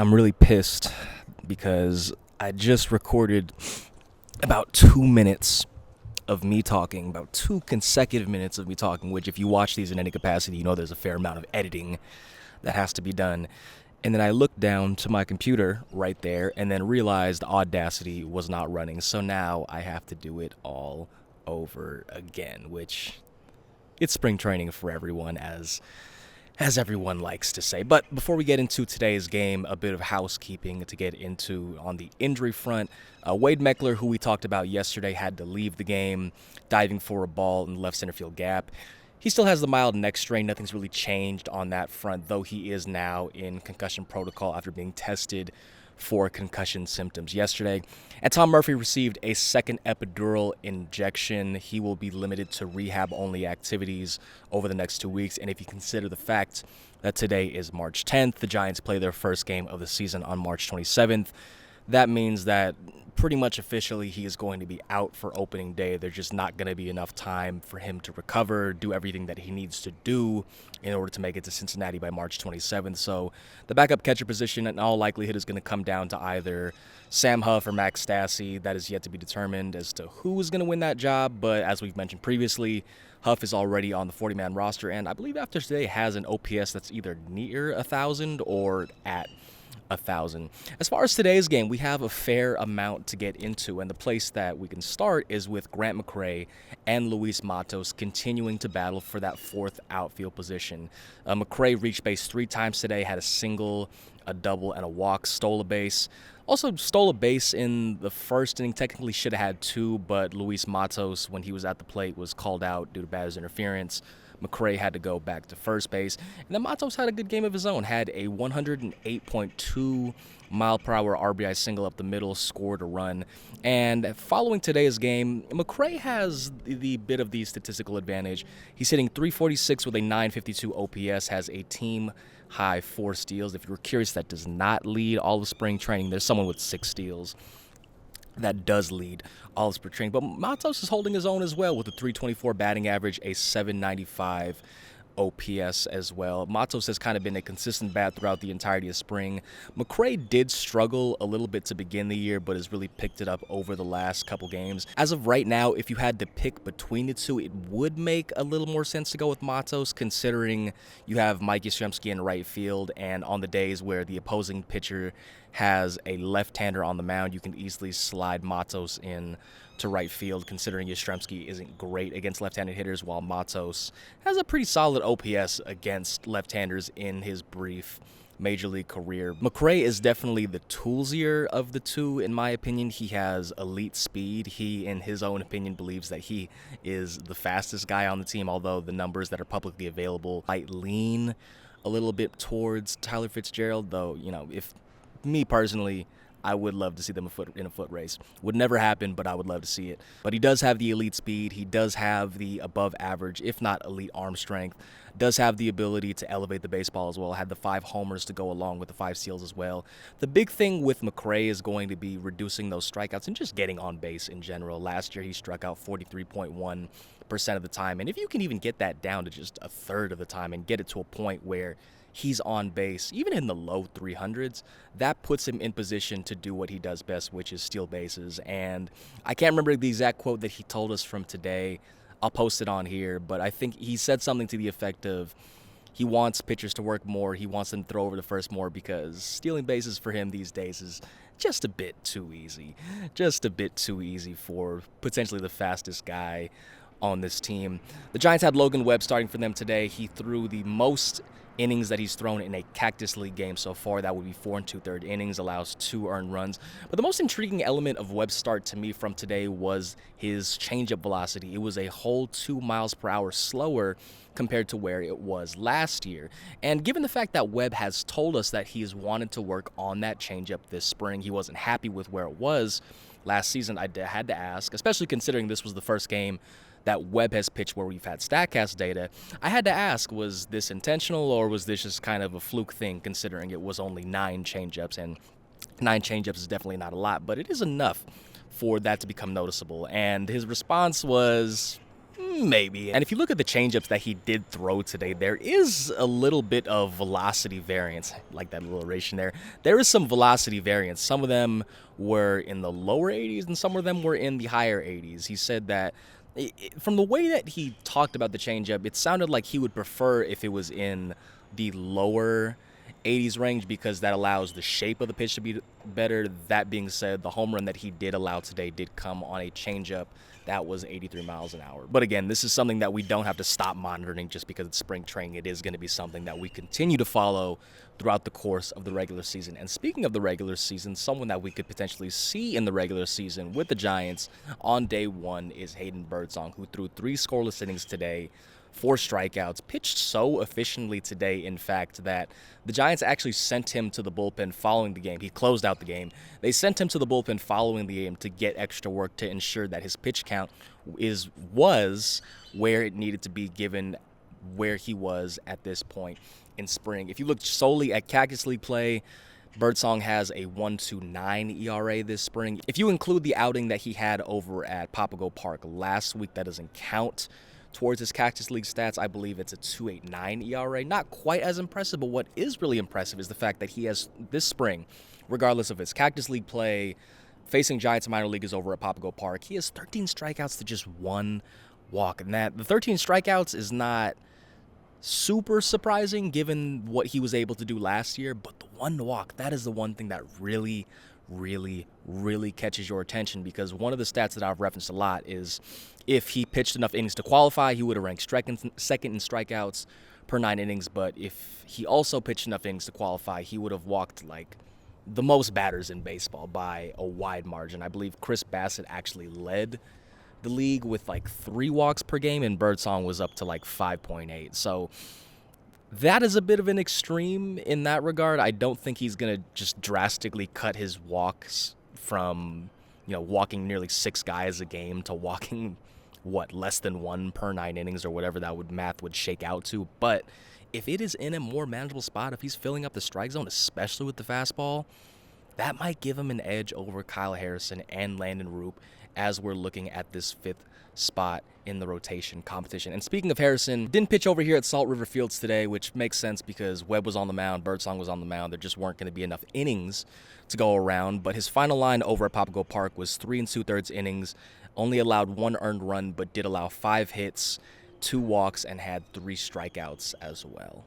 I'm really pissed because I just recorded about 2 minutes of me talking, about 2 consecutive minutes of me talking, which if you watch these in any capacity, you know there's a fair amount of editing that has to be done. And then I looked down to my computer right there and then realized Audacity was not running. So now I have to do it all over again, which it's spring training for everyone, as everyone likes to say. But before we get into today's game, a bit of housekeeping to get into on the injury front. Wade Meckler, who we talked about yesterday, had to leave the game diving for a ball in the left center field gap. He still has the mild neck strain. Nothing's really changed on that front, though he is now in concussion protocol after being tested for concussion symptoms yesterday. And Tom Murphy received a second epidural injection. He will be limited to rehab-only activities over the next 2 weeks. And if you consider the fact that today is March 10th, the Giants play their first game of the season on March 27th, that means that pretty much officially he is going to be out for opening day. There's just not going to be enough time for him to recover, do everything that he needs to do in order to make it to Cincinnati by March 27th. So the backup catcher position in all likelihood is going to come down to either Sam Huff or Max Stassi. That is yet to be determined as to who is going to win that job. But as we've mentioned previously, Huff is already on the 40-man roster, and I believe after today has an OPS that's either near 1,000 or at 1,000. As far as today's game, we have a fair amount to get into, and the place that we can start is with Grant McCray and Luis Matos continuing to battle for that fourth outfield position. McCray reached base 3 times today, had a single, a double, and a walk, stole a base. Also stole a base in the first inning, technically should have had 2, but Luis Matos, when he was at the plate, was called out due to batters interference. McCray had to go back to first base. And then Matos had a good game of his own, had a 108.2 mile-per-hour RBI single up the middle, scored a run. And following today's game, McCray has the bit of the statistical advantage. He's hitting .346 with a .952 OPS, has a team-high 4 steals. If you were curious, that does not lead all of spring training. There's someone with 6 steals that does lead all of spring training. But Matos is holding his own as well with a .324 batting average, a .795 OPS as well. Matos has kind of been a consistent bat throughout the entirety of spring. McCray did struggle a little bit to begin the year, but has really picked it up over the last couple games. As of right now, if you had to pick between the two, it would make a little more sense to go with Matos, considering you have Mike Yastrzemski in right field, and on the days where the opposing pitcher has a left-hander on the mound, you can easily slide Matos in to right field, considering Yastrzemski isn't great against left-handed hitters, while Matos has a pretty solid OPS against left-handers in his brief major league career. McCray is definitely the toolsier of the two, in my opinion. He has elite speed. He, in his own opinion, believes that he is the fastest guy on the team, although the numbers that are publicly available might lean a little bit towards Tyler Fitzgerald, though, you know, if me personally, I would love to see them in a foot race. Would never happen, but I would love to see it. But he does have the elite speed. He does have the above average, if not elite arm strength. Does have the ability to elevate the baseball as well. Had the 5 homers to go along with the 5 steals as well. The big thing with McCray is going to be reducing those strikeouts and just getting on base in general. Last year, he struck out 43.1% of the time. And if you can even get that down to just a third of the time and get it to a point where he's on base, even in the low 300s, that puts him in position to do what he does best, which is steal bases. And I can't remember the exact quote that he told us from today. I'll post it on here, but I think he said something to the effect of he wants pitchers to work more, he wants them to throw over the first more, because stealing bases for him these days is just a bit too easy. Just a bit too easy for potentially the fastest guy on this team. The Giants had Logan Webb starting for them today. He threw the most innings that he's thrown in a Cactus League game so far. That would be 4 2/3 innings, allows 2 earned runs. But the most intriguing element of Webb's start to me from today was his changeup velocity. It was a whole 2 miles per hour slower compared to where it was last year. And given the fact that Webb has told us that he's wanted to work on that changeup this spring, he wasn't happy with where it was last season, I had to ask, especially considering this was the first game that Webb has pitched where we've had StatCast data, I had to ask, was this intentional or was this just kind of a fluke thing, considering it was only 9 changeups, and 9 changeups is definitely not a lot, but it is enough for that to become noticeable. And his response was, Maybe. And if you look at the changeups that he did throw today, there is a little bit of velocity variance, like that alliteration there. There is some velocity variance. Some of them were in the lower 80s and some of them were in the higher 80s. He said that from the way that he talked about the changeup, it sounded like he would prefer if it was in the lower 80s range because that allows the shape of the pitch to be better. That being said, the home run that he did allow today did come on a changeup that was 83 miles an hour. But again, this is something that we don't have to stop monitoring just because it's spring training. It is going to be something that we continue to follow throughout the course of the regular season. And speaking of the regular season, someone that we could potentially see in the regular season with the Giants on day one is Hayden Birdsong, who threw 3 scoreless innings today, 4 strikeouts, pitched so efficiently today, in fact, that the Giants actually sent him to the bullpen following the game. He closed out the game. They sent him to the bullpen following the game to get extra work to ensure that his pitch count was where it needed to be given where he was at this point in spring. If you look solely at Cactus League play, Birdsong has a 1.29 ERA this spring. If you include the outing that he had over at Papago Park last week, that doesn't count towards his Cactus League stats. I believe it's a 2.89 ERA. Not quite as impressive, but what is really impressive is the fact that he has this spring, regardless of his Cactus League play, facing Giants minor leaguers over at Papago Park, he has 13 strikeouts to just 1 walk. And that the 13 strikeouts is not super surprising given what he was able to do last year, but the 1 walk, that is the one thing that really catches your attention, because one of the stats that I've referenced a lot is if he pitched enough innings to qualify, he would have ranked second in strikeouts per 9 innings, but if he also pitched enough innings to qualify, he would have walked like the most batters in baseball by a wide margin. I believe Chris Bassett actually led the league with like 3 walks per game, and Birdsong was up to like 5.8. So that is a bit of an extreme in that regard. I don't think he's going to just drastically cut his walks from, walking nearly 6 guys a game to walking, less than 1 per 9 innings or whatever that math would shake out to. But if it is in a more manageable spot, if he's filling up the strike zone, especially with the fastball, that might give him an edge over Kyle Harrison and Landon Roop as we're looking at this 5th spot in the rotation competition. And speaking of Harrison, didn't pitch over here at Salt River Fields today, which makes sense because Webb was on the mound, Birdsong was on the mound. There just weren't going to be enough innings to go around. But his final line over at Papago Park was 3 2/3 innings, only allowed 1 earned run, but did allow 5 hits, 2 walks, and had 3 strikeouts as well.